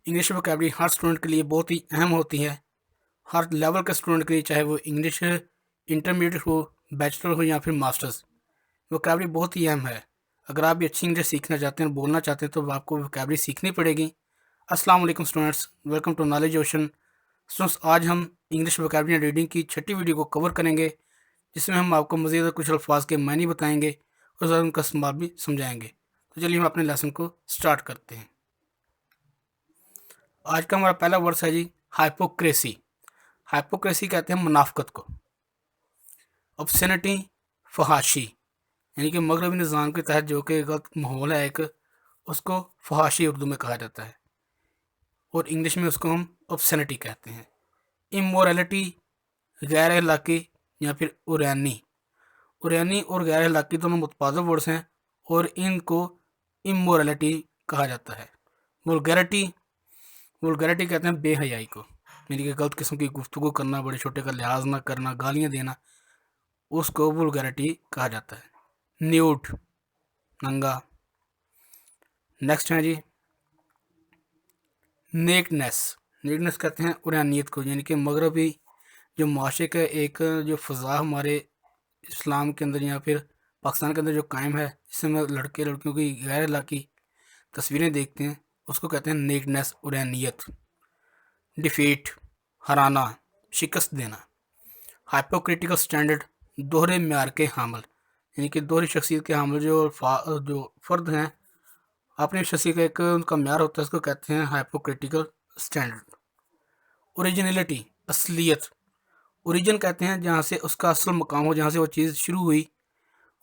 English vocabulary हर student के लिए बहुत ही अहम होती है। हर लेवल के स्टूडेंट के लिए, चाहे वो इंग्लिश इंटरमीडिएट हो, बैचलर हो या फिर मास्टर्स, वोकैबलरी बहुत ही अहम है। अगर आप भी अच्छी इंग्लिश सीखना चाहते हैं, बोलना चाहते हैं, तो आपको वोकैबलरी सीखनी पड़ेगी। अस्सलाम वालेकुम students, welcome to knowledge ocean. Students, आज हम इंग्लिश वोकैबलरी एंड रीडिंग की छठी वीडियो को कवर करेंगे, जिसमें हम आपको मज़ीद कुछ अल्फाज के मायने बताएंगे और ज़रा उनका इस्तेमाल भी समझाएंगे। तो चलिए हम अपने लेसन को स्टार्ट करते हैं। आज का हमारा पहला वर्ड है जी हाइपोक्रेसी। हाइपोक्रेसी कहते हैं मुनाफकत को। ऑब्सैनिटी, फहाशी, यानी कि मगरबी निज़ाम के तहत जो कि गलत माहौल है एक, उसको फहाशी उर्दू में कहा जाता है और इंग्लिश में उसको हम ऑब्सैनिटी कहते हैं। इमोरलिटी, गैर अखलाकी या फिर उरैनी। उरैनी और गैर अखलाकी दोनों मुतबादल वर्ड्स हैं और इनको इमोरलिटी कहा जाता है। वल्गैरिटी, वल्गैरिटी कहते हैं बेहयाई को, यानी कि गलत किस्म की गुफ्तगू करना, बड़े छोटे का लिहाज ना करना, गालियाँ देना, उसको वल्गैरिटी कहा जाता है। न्यूड, नंगा। नेक्स्ट है जी नेकनेस। नेकनेस कहते हैं उरैनियत को, यानी कि मगरबी जो माशरे का एक जो फ़ज़ा हमारे इस्लाम के अंदर या फिर पाकिस्तान के अंदर जो कायम है, जिसमें लड़के लड़कियों की गैर अखलाकी तस्वीरें देखते हैं, उसको कहते हैं नेकनेस, उरैनियत। डिफीट, हराना, शिकस्त देना। हाइपोक्रिटिकल स्टैंडर्ड, दोहरे म्यार के हामिल, यानी कि दोहरी शख्सियत के हामिल जो फ़र्द हैं, अपनी शख्सियत का एक उनका म्यार होता है, उसको कहते हैं हाइपोक्रिटिकल स्टैंडर्ड। ओरिजिनलिटी, असलियत। ओरिजिन कहते हैं जहाँ से उसका असल मकाम हो, जहाँ से वो चीज़ शुरू हुई,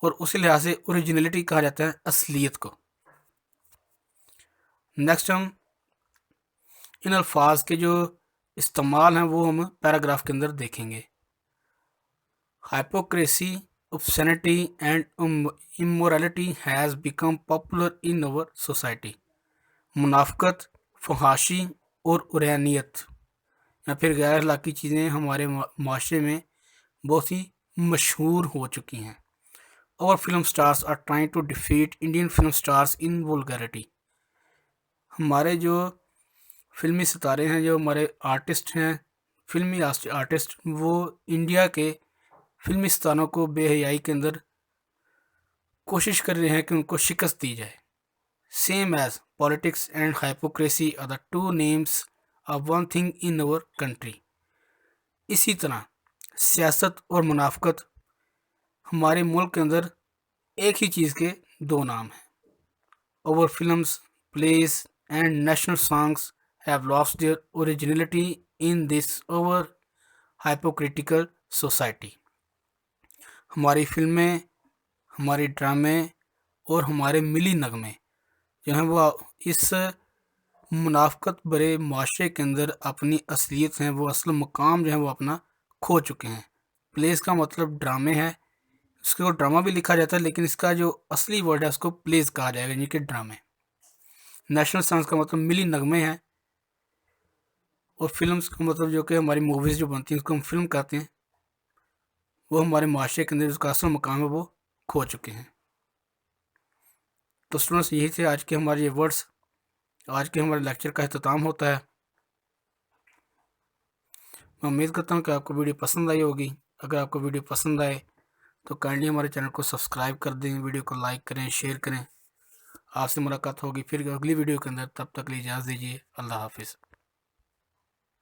और उसी लिहाज से ओरिजिनलिटी कहा जाता है असलियत को। नेक्स्ट हम इन अल्फाज के जो इस्तेमाल हैं वो हम पैराग्राफ के अंदर देखेंगे। Hypocrisy, obscenity and immorality has become popular in our society. मुनाफकत, फहाशी और उरैनियत या फिर गैर अखलाकी चीज़ें हमारे माशरे में बहुत ही मशहूर हो चुकी हैं। Our film stars are trying to defeat Indian film stars in vulgarity. हमारे जो फिल्मी सितारे हैं, जो हमारे आर्टिस्ट हैं, फिल्मी आर्टिस्ट, वो इंडिया के फिल्मी सितारों को बेहयाई के अंदर कोशिश कर रहे हैं कि उनको शिकस्त दी जाए। Same as politics and hypocrisy are the two names of one thing in our country. इसी तरह सियासत और मुनाफकत हमारे मुल्क के अंदर एक ही चीज़ के दो नाम हैं। Our films, plays and national songs have lost their originality in this our hypocritical society. हमारी फिल्में, हमारे ड्रामे और हमारे मिली नगमे जो हैं वो इस मुनाफकत भरे माशरे के अंदर अपनी असलियत हैं, वो असल मकाम जो है वो अपना खो चुके हैं। प्लेस का मतलब ड्रामे है, इसको ड्रामा भी लिखा जाता है, लेकिन इसका जो असली वर्ड है उसको प्लेस कहा जाएगा, यानी कि ड्रामे। नेशनल सॉन्ग्स का मतलब मिली नगमे हैं, और फिल्म्स का मतलब जो कि हमारी मूवीज़ जो बनती हैं उसको हम फिल्म कहते हैं, वो हमारे माशरे के अंदर उसका असल मकाम है वो खो चुके हैं। तो स्टूडेंट्स, यही थे आज के हमारे ये वर्ड्स। आज के हमारे लेक्चर का अख्ताम होता है। मैं उम्मीद करता हूँ कि आपको वीडियो पसंद आई होगी। अगर आपको वीडियो पसंद आए तो काइंडली हमारे चैनल को सब्सक्राइब कर दें, वीडियो को लाइक करें, शेयर करें। आपसे मुलाकात होगी फिर अगली वीडियो के अंदर। तब तक के लिए इजाज़त दीजिए। अल्लाह हाफिज़।